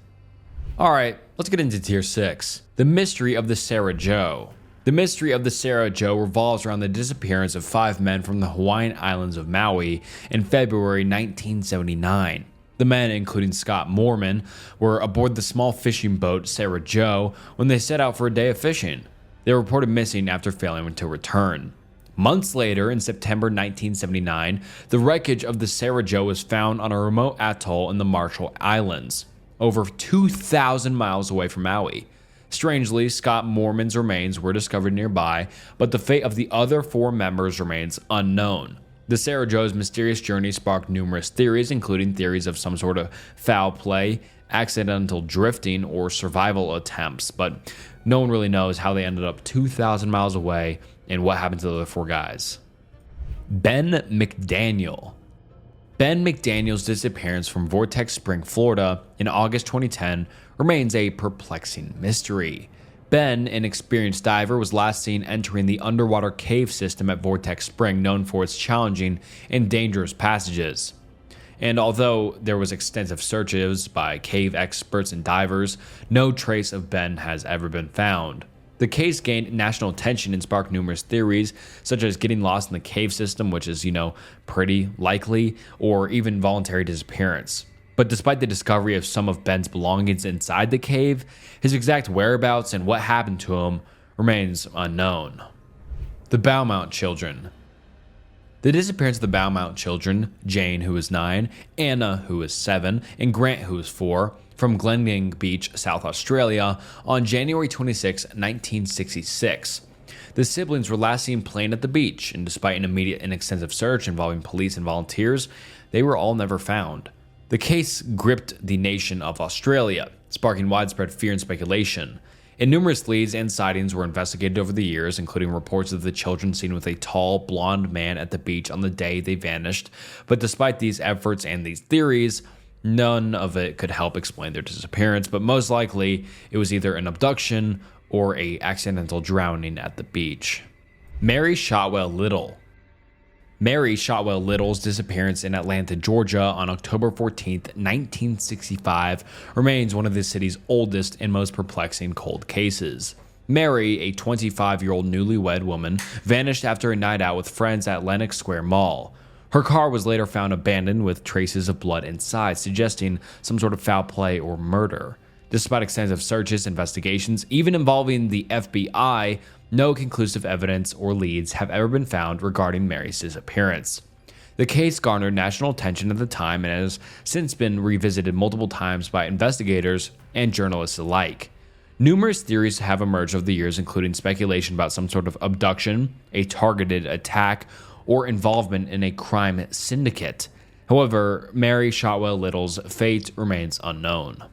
Alright, let's get into Tier 6. The Mystery of the Sarah Joe. The mystery of the Sarah Joe revolves around the disappearance of 5 men from the Hawaiian islands of Maui in February 1979. The men, including Scott Moorman, were aboard the small fishing boat Sarah Joe when they set out for a day of fishing. They were reported missing after failing to return. Months later, in September 1979, the wreckage of the Sarah Joe was found on a remote atoll in the Marshall Islands, over 2,000 miles away from Maui. Strangely, Scott Moorman's remains were discovered nearby, but the fate of the other 4 members remains unknown. The Sarah Joe's mysterious journey sparked numerous theories, including theories of some sort of foul play, accidental drifting, or survival attempts, but no one really knows how they ended up 2,000 miles away and what happened to the other 4 guys. Ben McDaniel. Ben McDaniel's disappearance from Vortex Spring, Florida in August 2010 remains a perplexing mystery. Ben, an experienced diver, was last seen entering the underwater cave system at Vortex Spring, known for its challenging and dangerous passages. And although there was extensive searches by cave experts and divers, no trace of Ben has ever been found. The case gained national attention and sparked numerous theories, such as getting lost in the cave system, which is, pretty likely, or even voluntary disappearance. But despite the discovery of some of Ben's belongings inside the cave, his exact whereabouts and what happened to him remains unknown. The Bowmount Children. The disappearance of the Bowmount children, Jane, who was 9, Anna, who was 7, and Grant, who was 4, from Glending Beach, South Australia, on January 26, 1966. The siblings were last seen playing at the beach, and despite an immediate and extensive search involving police and volunteers, they were all never found. The case gripped the nation of Australia, sparking widespread fear and speculation. And numerous leads and sightings were investigated over the years, including reports of the children seen with a tall, blonde man at the beach on the day they vanished. But despite these efforts and these theories, none of it could help explain their disappearance, but most likely it was either an abduction or a accidental drowning at the beach. Mary Shotwell Little. Mary Shotwell Little's disappearance in Atlanta, Georgia on October 14, 1965 remains one of the city's oldest and most perplexing cold cases. Mary, a 25-year-old newlywed woman, vanished after a night out with friends at Lenox Square Mall. Her car was later found abandoned with traces of blood inside, suggesting some sort of foul play or murder. Despite extensive searches and investigations, even involving the FBI, no conclusive evidence or leads have ever been found regarding Mary's disappearance. The case garnered national attention at the time and has since been revisited multiple times by investigators and journalists alike. Numerous theories have emerged over the years, including speculation about some sort of abduction, a targeted attack, or involvement in a crime syndicate. However, Mary Shotwell Little's fate remains unknown.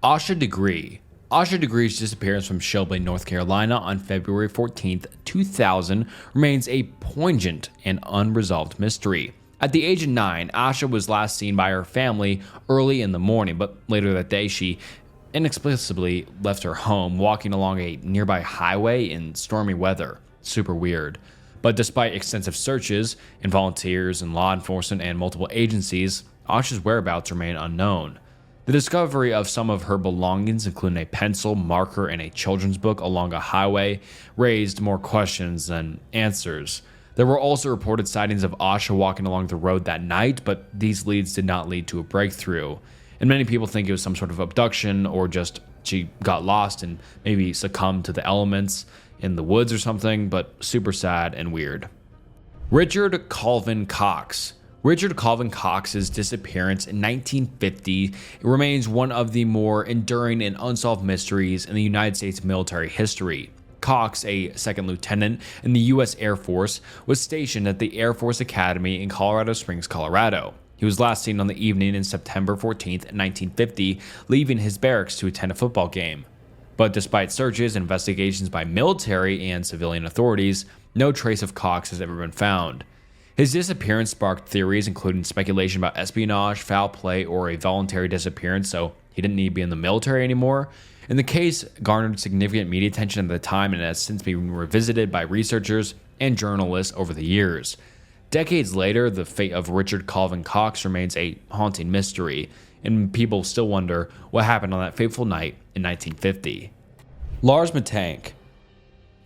Asha Degree. Asha Degree's disappearance from Shelby, North Carolina on February 14, 2000 remains a poignant and unresolved mystery. At the age of 9, Asha was last seen by her family early in the morning, but later that day she inexplicably left her home walking along a nearby highway in stormy weather. Super weird. But despite extensive searches and volunteers and law enforcement and multiple agencies, Asha's whereabouts remain unknown. The discovery of some of her belongings, including a pencil, marker, and a children's book along a highway, raised more questions than answers. There were also reported sightings of Asha walking along the road that night, but these leads did not lead to a breakthrough. And many people think it was some sort of abduction or just she got lost and maybe succumbed to the elements in the woods or something, but super sad and weird. Richard Calvin Cox. Richard Calvin Cox's disappearance in 1950 remains one of the more enduring and unsolved mysteries in the United States military history. Cox, a second lieutenant in the U.S. Air Force, was stationed at the Air Force Academy in Colorado Springs, Colorado. He was last seen on the evening in September 14, 1950, leaving his barracks to attend a football game. But despite searches and investigations by military and civilian authorities, no trace of Cox has ever been found. His disappearance sparked theories including speculation about espionage, foul play, or a voluntary disappearance, so he didn't need to be in the military anymore. And the case garnered significant media attention at the time and has since been revisited by researchers and journalists over the years. Decades later, the fate of Richard Calvin Cox remains a haunting mystery, and people still wonder what happened on that fateful night in 1950. Lars Matteberg.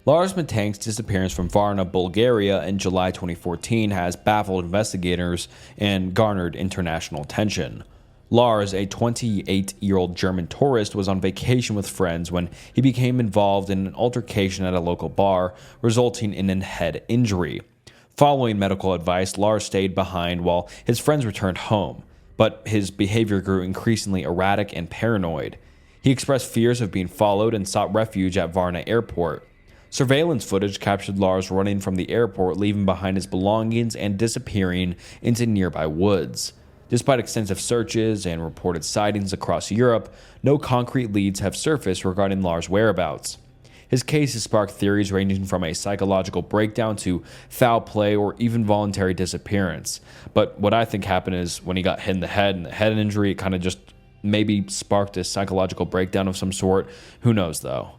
Lars Matteberg's disappearance from Varna, Bulgaria in July 2014 has baffled investigators and garnered international attention. Lars, a 28-year-old German tourist, was on vacation with friends when he became involved in an altercation at a local bar, resulting in a head injury. Following medical advice, Lars stayed behind while his friends returned home, but his behavior grew increasingly erratic and paranoid. He expressed fears of being followed and sought refuge at Varna Airport. Surveillance footage captured Lars running from the airport, leaving behind his belongings and disappearing into nearby woods. Despite extensive searches and reported sightings across Europe, no concrete leads have surfaced regarding Lars' whereabouts. His case has sparked theories ranging from a psychological breakdown to foul play or even voluntary disappearance. But what I think happened is when he got hit in the head and the head injury, it kind of just maybe sparked a psychological breakdown of some sort. Who knows, though?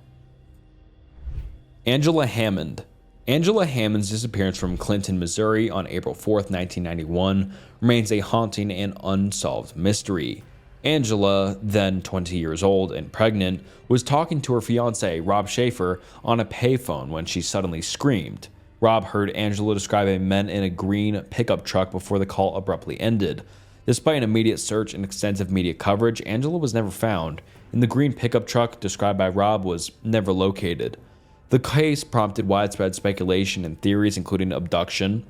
Angela Hammond. Angela Hammond's disappearance from Clinton, Missouri on April 4, 1991 remains a haunting and unsolved mystery. Angela, then 20 years old and pregnant, was talking to her fiancé, Rob Schaefer, on a payphone when she suddenly screamed. Rob heard Angela describe a man in a green pickup truck before the call abruptly ended. Despite an immediate search and extensive media coverage, Angela was never found, and the green pickup truck described by Rob was never located. The case prompted widespread speculation and theories, including abduction.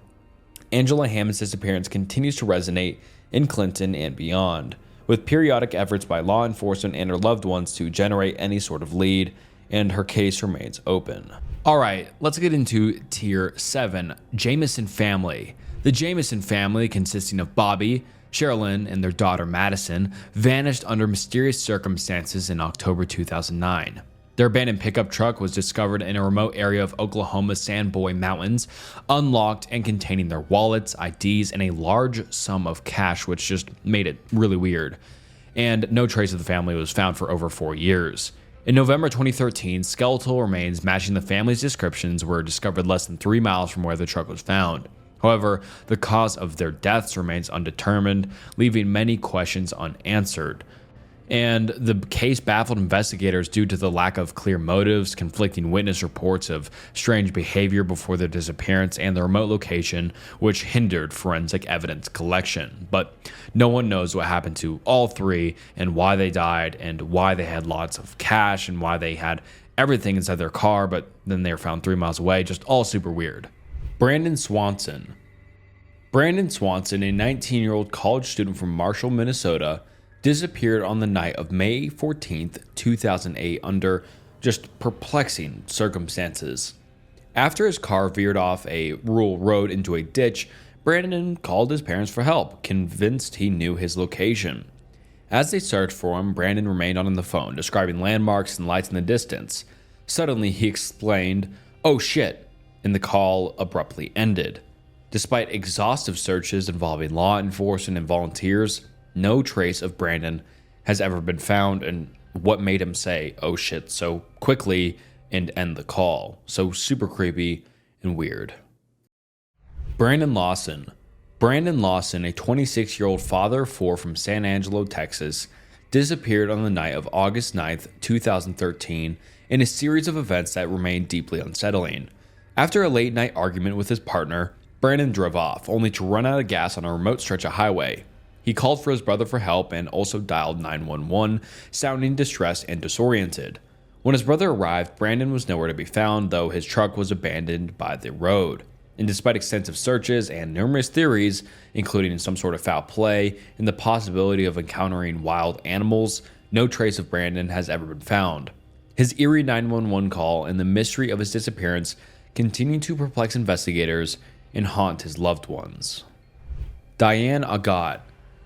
Angela Hammond's disappearance continues to resonate in Clinton and beyond, with periodic efforts by law enforcement and her loved ones to generate any sort of lead, and her case remains open. All right, let's get into Tier 7, Jameson Family. The Jameson family, consisting of Bobby, Sherilyn, and their daughter Madison, vanished under mysterious circumstances in October 2009. Their abandoned pickup truck was discovered in a remote area of Oklahoma's Sandboy Mountains, unlocked and containing their wallets, IDs, and a large sum of cash, which just made it really weird. And no trace of the family was found for over 4 years. In November 2013, skeletal remains matching the family's descriptions were discovered less than 3 miles from where the truck was found. However, the cause of their deaths remains undetermined, leaving many questions unanswered. And the case baffled investigators due to the lack of clear motives, conflicting witness reports of strange behavior before their disappearance, and the remote location, which hindered forensic evidence collection. But no one knows what happened to all three, and why they died, and why they had lots of cash, and why they had everything inside their car, but then they were found 3 miles away. Just all super weird. Brandon Swanson. Brandon Swanson, a 19-year-old college student from Marshall, Minnesota, disappeared on the night of May 14th, 2008 under just perplexing circumstances. After his car veered off a rural road into a ditch, Brandon called his parents for help, convinced he knew his location. As they searched for him, Brandon remained on the phone, describing landmarks and lights in the distance. Suddenly, he explained, "Oh shit," and the call abruptly ended. Despite exhaustive searches involving law enforcement and volunteers, no trace of Brandon has ever been found, and what made him say, "oh shit," so quickly and end the call. So super creepy and weird. Brandon Lawson. Brandon Lawson, a 26-year-old father of 4 from San Angelo, Texas, disappeared on the night of August 9th, 2013 in a series of events that remained deeply unsettling. After a late-night argument with his partner, Brandon drove off, only to run out of gas on a remote stretch of highway. He called for his brother for help and also dialed 911, sounding distressed and disoriented. When his brother arrived, Brandon was nowhere to be found, though his truck was abandoned by the road. And despite extensive searches and numerous theories, including some sort of foul play and the possibility of encountering wild animals, no trace of Brandon has ever been found. His eerie 911 call and the mystery of his disappearance continue to perplex investigators and haunt his loved ones. Diane Aot.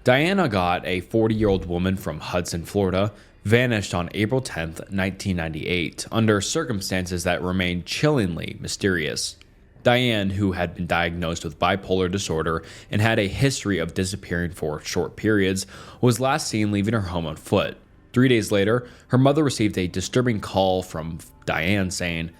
Diane Aot, a 40-year-old woman from Hudson, Florida, vanished on April 10, 1998, under circumstances that remain chillingly mysterious. Diane, who had been diagnosed with bipolar disorder and had a history of disappearing for short periods, was last seen leaving her home on foot. 3 days later, her mother received a disturbing call from Diane saying,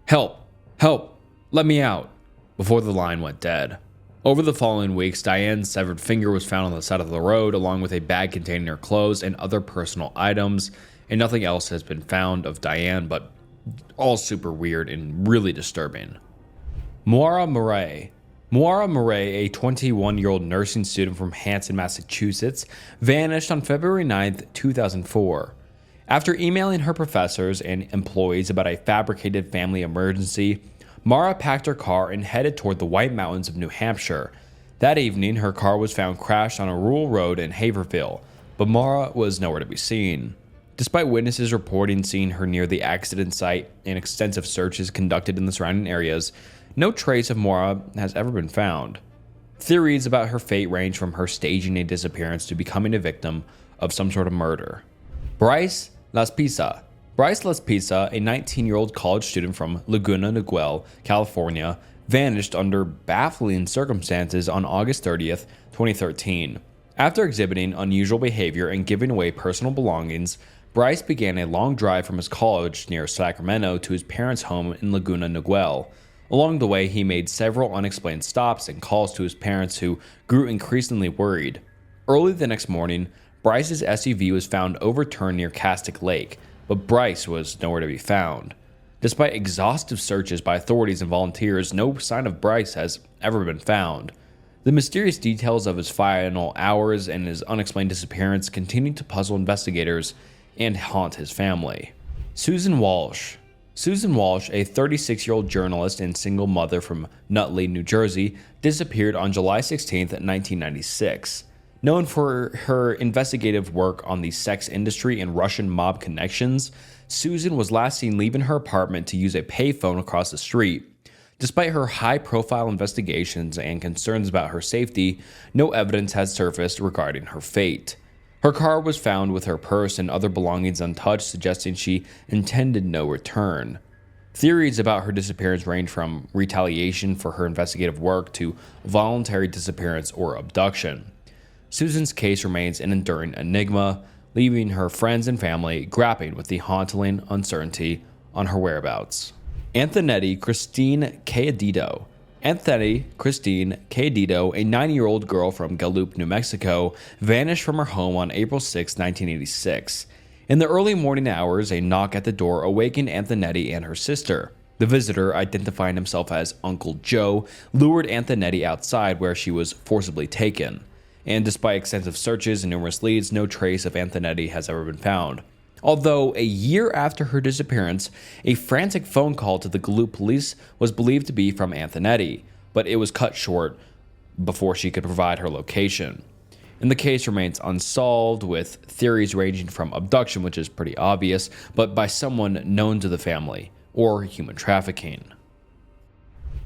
"Help! Help! Let me out!" before the line went dead. Over the following weeks, Diane's severed finger was found on the side of the road, along with a bag containing her clothes and other personal items, and nothing else has been found of Diane, but all super weird and really disturbing. Moira Mora. Moira Mora, a 21-year-old nursing student from Hanson, Massachusetts, vanished on February 9, 2004. After emailing her professors and employees about a fabricated family emergency, Mara packed her car and headed toward the White Mountains of New Hampshire. That evening, her car was found crashed on a rural road in Haverhill, but Mara was nowhere to be seen. Despite witnesses reporting seeing her near the accident site and extensive searches conducted in the surrounding areas, no trace of Mara has ever been found. Theories about her fate range from her staging a disappearance to becoming a victim of some sort of murder. Bryce Laspisa. Bryce Laspisa, a 19-year-old college student from Laguna Niguel, California, vanished under baffling circumstances on August 30th, 2013. After exhibiting unusual behavior and giving away personal belongings, Bryce began a long drive from his college near Sacramento to his parents' home in Laguna Niguel. Along the way, he made several unexplained stops and calls to his parents, who grew increasingly worried. Early the next morning, Bryce's SUV was found overturned near Castic Lake, but Bryce was nowhere to be found. Despite exhaustive searches by authorities and volunteers, no sign of Bryce has ever been found. The mysterious details of his final hours and his unexplained disappearance continue to puzzle investigators and haunt his family. Susan Walsh. Susan Walsh, a 36-year-old journalist and single mother from Nutley, New Jersey, disappeared on July 16, 1996. Known for her investigative work on the sex industry and Russian mob connections, Susan was last seen leaving her apartment to use a payphone across the street. Despite her high-profile investigations and concerns about her safety, no evidence has surfaced regarding her fate. Her car was found with her purse and other belongings untouched, suggesting she intended no return. Theories about her disappearance range from retaliation for her investigative work to voluntary disappearance or abduction. Susan's case remains an enduring enigma, leaving her friends and family grappling with the haunting uncertainty on her whereabouts. Antonetti Christine Cedido. Antonetti Christine Cedido, a 9-year-old girl from Gallup, New Mexico, vanished from her home on April 6, 1986. In the early morning hours, a knock at the door awakened Antonetti and her sister. The visitor, identifying himself as Uncle Joe, lured Antonetti outside, where she was forcibly taken. And despite extensive searches and numerous leads, no trace of Antonetti has ever been found. Although a year after her disappearance, a frantic phone call to the Gallup police was believed to be from Antonetti, but it was cut short before she could provide her location. And the case remains unsolved, with theories ranging from abduction, which is pretty obvious, but by someone known to the family, or human trafficking.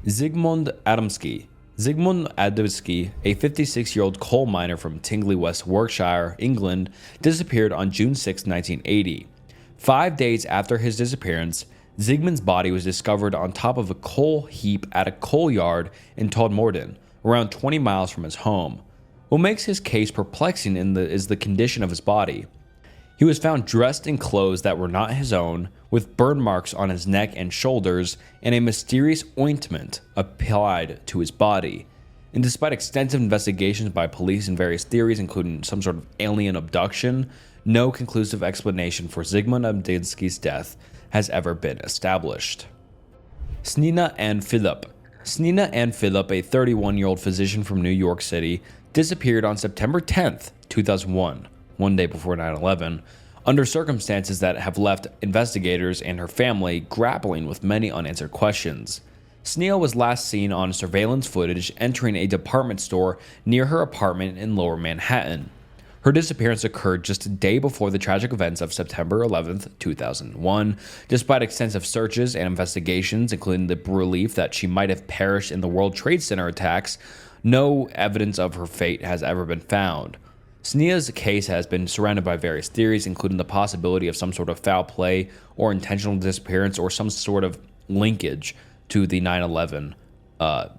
Zigmund Adamsky. Zigmund Adamsky, a 56-year-old coal miner from Tingley, West Yorkshire, England, disappeared on June 6, 1980. 5 days after his disappearance, Zygmunt's body was discovered on top of a coal heap at a coal yard in Todmorden, around 20 miles from his home. What makes his case perplexing is the condition of his body. He was found dressed in clothes that were not his own, with burn marks on his neck and shoulders, and a mysterious ointment applied to his body. And despite extensive investigations by police and various theories, including some sort of alien abduction, no conclusive explanation for Zygmunt Adamsky's death has ever been established. Snina and Philip. Snina and Philip, a 31-year-old physician from New York City, disappeared on September 10th, 2001, one day before 9/11, under circumstances that have left investigators and her family grappling with many unanswered questions. Snina was last seen on surveillance footage entering a department store near her apartment in Lower Manhattan. Her disappearance occurred just a day before the tragic events of September 11th, 2001. Despite extensive searches and investigations, including the belief that she might have perished in the World Trade Center attacks, no evidence of her fate has ever been found. Snina's case has been surrounded by various theories, including the possibility of some sort of foul play or intentional disappearance or some sort of linkage to the 9/11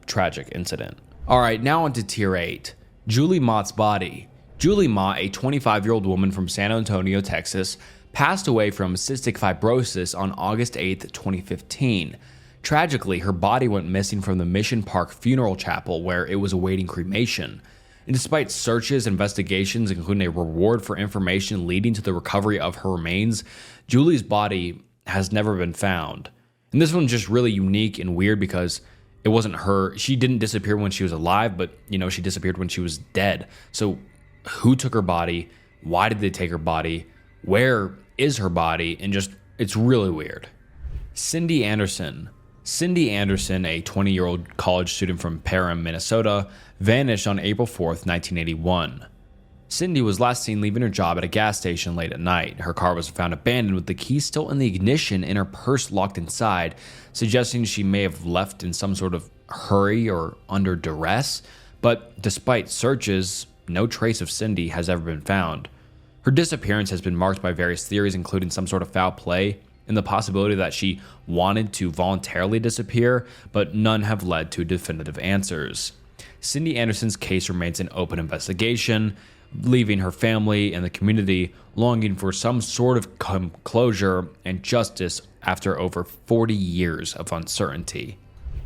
tragic incident. All right, now on to Tier 8. Julie Mott's body. Julie Mott, a 25-year-old woman from San Antonio, Texas, passed away from cystic fibrosis on August 8, 2015. Tragically, her body went missing from the Mission Park Funeral Chapel where it was awaiting cremation. And despite searches, investigations, including a reward for information leading to the recovery of her remains, Julie's body has never been found. And this one's just really unique and weird because it wasn't her. She didn't disappear when she was alive, but, she disappeared when she was dead. So who took her body? Why did they take her body? Where is her body? And it's really weird. Cindy Anderson. Cindy Anderson, a 20-year-old college student from Parham, Minnesota, vanished on April 4th, 1981. Cindy was last seen leaving her job at a gas station late at night. Her car was found abandoned with the key still in the ignition and her purse locked inside, suggesting she may have left in some sort of hurry or under duress. But despite searches, no trace of Cindy has ever been found. Her disappearance has been marked by various theories, including some sort of foul play and the possibility that she wanted to voluntarily disappear, but none have led to definitive answers. Cindy Anderson's case remains an open investigation, leaving her family and the community longing for some sort of closure and justice after over 40 years of uncertainty.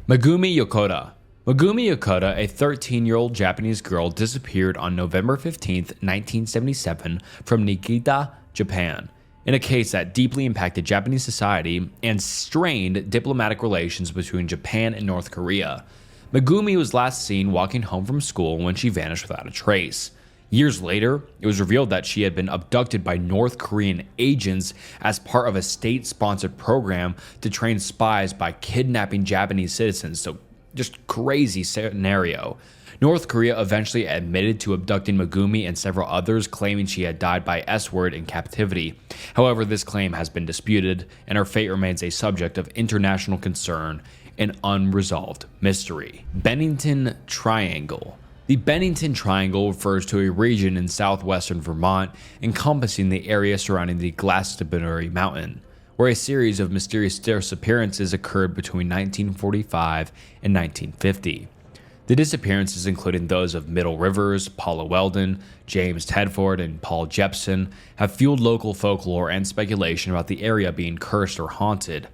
Mumi Yakota. Mumi Yakota, a 13-year-old Japanese girl, disappeared on November 15, 1977 from Niigata, Japan, in a case that deeply impacted Japanese society and strained diplomatic relations between Japan and North Korea. Megumi was last seen walking home from school when she vanished without a trace. Years later, it was revealed that she had been abducted by North Korean agents as part of a state-sponsored program to train spies by kidnapping Japanese citizens. So, just crazy scenario. North Korea eventually admitted to abducting Megumi and several others, claiming she had died by S-word in captivity. However, this claim has been disputed, and her fate remains a subject of international concern and unresolved mystery. Bennington Triangle. The Bennington Triangle refers to a region in southwestern Vermont encompassing the area surrounding the Glastonbury Mountain, where a series of mysterious disappearances occurred between 1945 and 1950. The disappearances, including those of Middle Rivers, Paula Weldon, James Tedford, and Paul Jepson, have fueled local folklore and speculation about the area being cursed or haunted.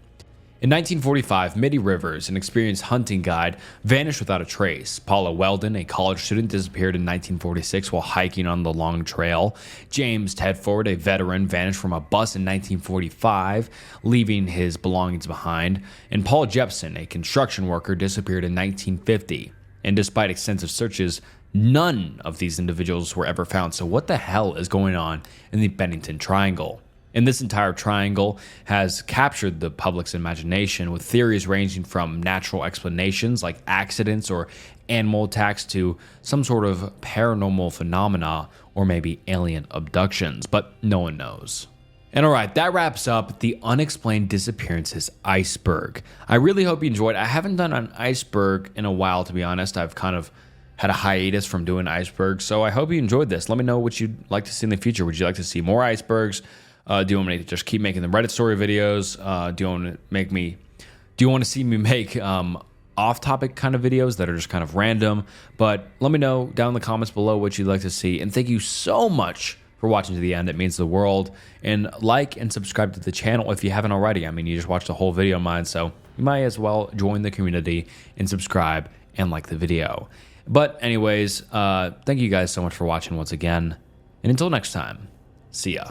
In 1945, Mitty Rivers, an experienced hunting guide, vanished without a trace. Paula Weldon, a college student, disappeared in 1946 while hiking on the Long Trail. James Tedford, a veteran, vanished from a bus in 1945, leaving his belongings behind. And Paul Jepson, a construction worker, disappeared in 1950. And despite extensive searches, none of these individuals were ever found. So what the hell is going on in the Bennington Triangle? And this entire triangle has captured the public's imagination with theories ranging from natural explanations like accidents or animal attacks to some sort of paranormal phenomena or maybe alien abductions, but no one knows. And alright, that wraps up the Unexplained Disappearances Iceberg. I really hope you enjoyed. I haven't done an Iceberg in a while, to be honest. I've kind of had a hiatus from doing Iceberg, so I hope you enjoyed this. Let me know what you'd like to see in the future. Would you like to see more Icebergs? Do you want me to just keep making the Reddit story videos? Do you want to see me make off-topic kind of videos that are just kind of random? But let me know down in the comments below what you'd like to see. And thank you so much for watching to the end. It means the world. And like and subscribe to the channel if you haven't already. I mean, you just watched the whole video of mine, so you might as well join the community and subscribe and like the video. But anyways, thank you guys so much for watching once again. And until next time, see ya.